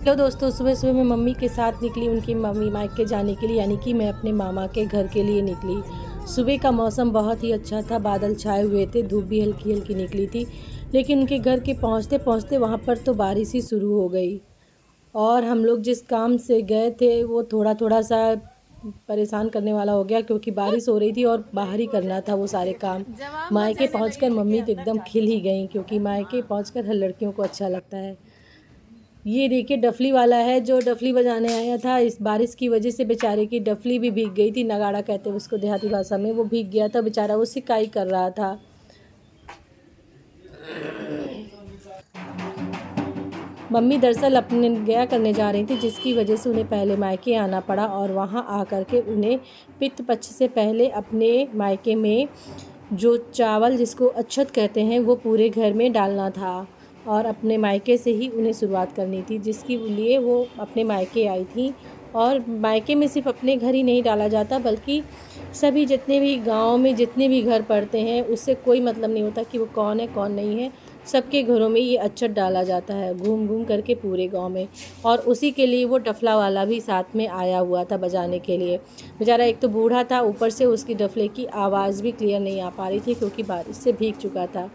Hello दोस्तों, सुबह सुबह मैं मम्मी के साथ निकली उनकी मम्मी मायके जाने के लिए, यानी कि मैं अपने मामा के घर के लिए निकली। सुबह का मौसम बहुत ही अच्छा था, बादल छाए हुए थे, धूप भी हल्की हल्की निकली थी। लेकिन उनके घर के पहुंचते पहुंचते वहां पर तो बारिश ही शुरू हो गई। और हम लोग जिस काम से गए थे वो थोड़ा थोड़ा सा परेशान करने वाला हो गया, क्योंकि बारिश हो रही थी और बाहर ही करना था वो सारे काम। मायके पहुंचकर मम्मी तो एकदम खिल ही गई, क्योंकि मायके पहुंचकर हर लड़कियों को अच्छा लगता है। ये देखिए डफली वाला है जो डफली बजाने आया था। इस बारिश की वजह से बेचारे की डफली भी भीग गई थी, नगाड़ा कहते हैं उसको देहाती भाषा में। वो भीग गया था बेचारा, वो सिकाई कर रहा था। मम्मी दरअसल अपने गया करने जा रही थी, जिसकी वजह से उन्हें पहले मायके आना पड़ा और वहां आकर के उन्हें पितृ पक्ष से पहले अपने मायके में जो चावल जिसको अक्षत कहते हैं वो पूरे घर में डालना था, और अपने मायके से ही उन्हें शुरुआत करनी थी, जिसके लिए वो अपने मायके आई थी। और मायके में सिर्फ अपने घर ही नहीं डाला जाता, बल्कि सभी जितने भी गांव में जितने भी घर पड़ते हैं उससे कोई मतलब नहीं होता कि वो कौन है कौन नहीं है। सबके घरों में ये अक्षत डाला जाता है घूम घूम करके पूरे गांव में। और उसी के लिए वो डफला वाला भी साथ में आया हुआ था बजाने के लिए। बेचारा एक तो बूढ़ा था, ऊपर से उसकी डफले की आवाज़ भी क्लियर नहीं आ पा रही थी, क्योंकि बारिश से भीग चुका था।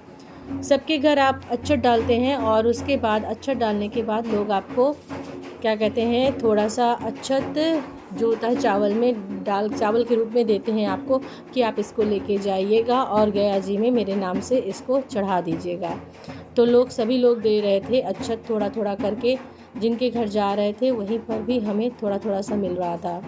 सबके घर आप अक्षत डालते हैं और उसके बाद अक्षत डालने के बाद लोग आपको क्या कहते हैं, थोड़ा सा अक्षत जो होता है चावल में डाल चावल के रूप में देते हैं आपको, कि आप इसको लेके जाइएगा और गया जी में मेरे नाम से इसको चढ़ा दीजिएगा। तो लोग सभी लोग दे रहे थे अक्षत थोड़ा थोड़ा करके। जिनके घर जा रहे थे वहीं पर भी हमें थोड़ा थोड़ा सा मिल रहा था।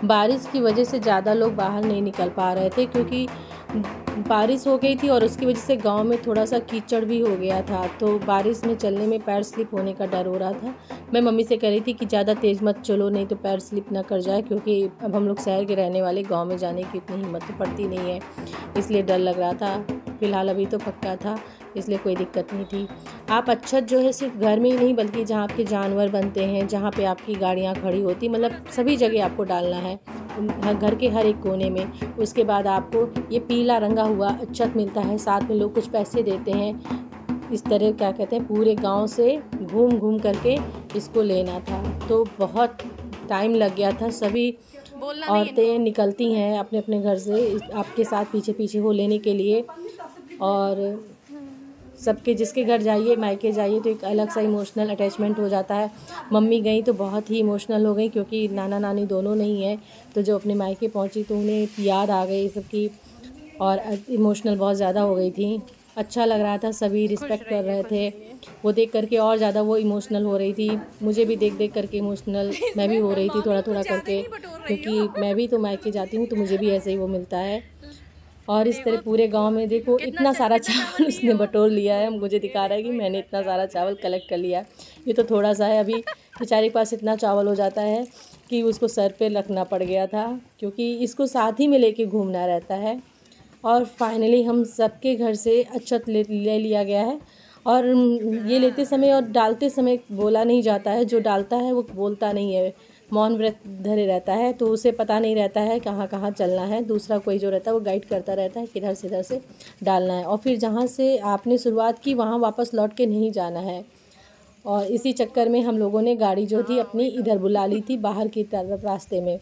बारिश की वजह से ज़्यादा लोग बाहर नहीं निकल पा रहे थे, क्योंकि बारिश हो गई थी और उसकी वजह से गांव में थोड़ा सा कीचड़ भी हो गया था। तो बारिश में चलने में पैर स्लिप होने का डर हो रहा था। मैं मम्मी से कह रही थी कि ज़्यादा तेज़ मत चलो, नहीं तो पैर स्लिप ना कर जाए, क्योंकि अब हम लोग शहर के रहने वाले, गांव में जाने की इतनी हिम्मत तो पड़ती नहीं है, इसलिए डर लग रहा था। फ़िलहाल अभी तो पक्का था, इसलिए कोई दिक्कत नहीं थी। आप अक्षत जो है सिर्फ घर में ही नहीं, बल्कि जहाँ आपके जानवर बनते हैं, जहाँ पे आपकी गाड़ियाँ खड़ी होती, मतलब सभी जगह आपको डालना है, घर के हर एक कोने में। उसके बाद आपको ये पीला रंगा हुआ अक्षत मिलता है, साथ में लोग कुछ पैसे देते हैं। इस तरह क्या कहते हैं, पूरे गांव से घूम घूम करके इसको लेना था। तो बहुत टाइम लग गया था। सभी औरतें निकलती हैं अपने अपने घर से आपके साथ पीछे पीछे वो लेने के लिए। और सबके जिसके घर जाइए मायके जाइए तो एक अलग सा इमोशनल अटैचमेंट हो जाता है। मम्मी गई तो बहुत ही इमोशनल हो गई, क्योंकि नाना नानी दोनों नहीं हैं। तो जो अपने मायके पहुंची तो उन्हें याद आ गई सबकी, और इमोशनल बहुत ज़्यादा हो गई थी। अच्छा लग रहा था, सभी रिस्पेक्ट कर रहे थे। वो देख करके और ज़्यादा वो इमोशनल हो रही थी। मुझे भी देख देख करके इमोशनल मैं भी हो रही थी थोड़ा थोड़ा करके, क्योंकि मैं भी तो मायके जाती हूँ तो मुझे भी ऐसे ही वो मिलता है। और इस तरह पूरे गांव में देखो इतना सारा चावल उसने बटोर लिया है, मुझे दिखा रहा है कि मैंने इतना सारा चावल कलेक्ट कर लिया। ये तो थोड़ा सा है, अभी बेचारे के पास इतना चावल हो जाता है कि उसको सर पे रखना पड़ गया था, क्योंकि इसको साथ ही में लेके घूमना रहता है। और फाइनली हम सबके घर से अक्षत ले लिया गया है। और ये लेते समय और डालते समय बोला नहीं जाता है, जो डालता है वो बोलता नहीं है, मौन व्रत धरे रहता है, तो उसे पता नहीं रहता है कहाँ कहाँ चलना है। दूसरा कोई जो रहता है वो गाइड करता रहता है किधर से डालना है, और फिर जहाँ से आपने शुरुआत की वहाँ वापस लौट के नहीं जाना है। और इसी चक्कर में हम लोगों ने गाड़ी जो थी अपनी इधर बुला ली थी बाहर की तरफ रास्ते में,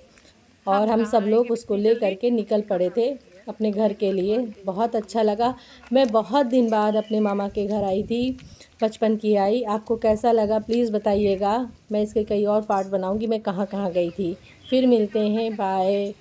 और हम सब लोग उसको ले करके निकल पड़े थे अपने घर के लिए। बहुत अच्छा लगा। मैं बहुत दिन बाद अपने मामा के घर आई थी, बचपन की आई। आपको कैसा लगा प्लीज़ बताइएगा। मैं इसके कई और पार्ट बनाऊंगी मैं कहाँ कहाँ गई थी। फिर मिलते हैं, बाय।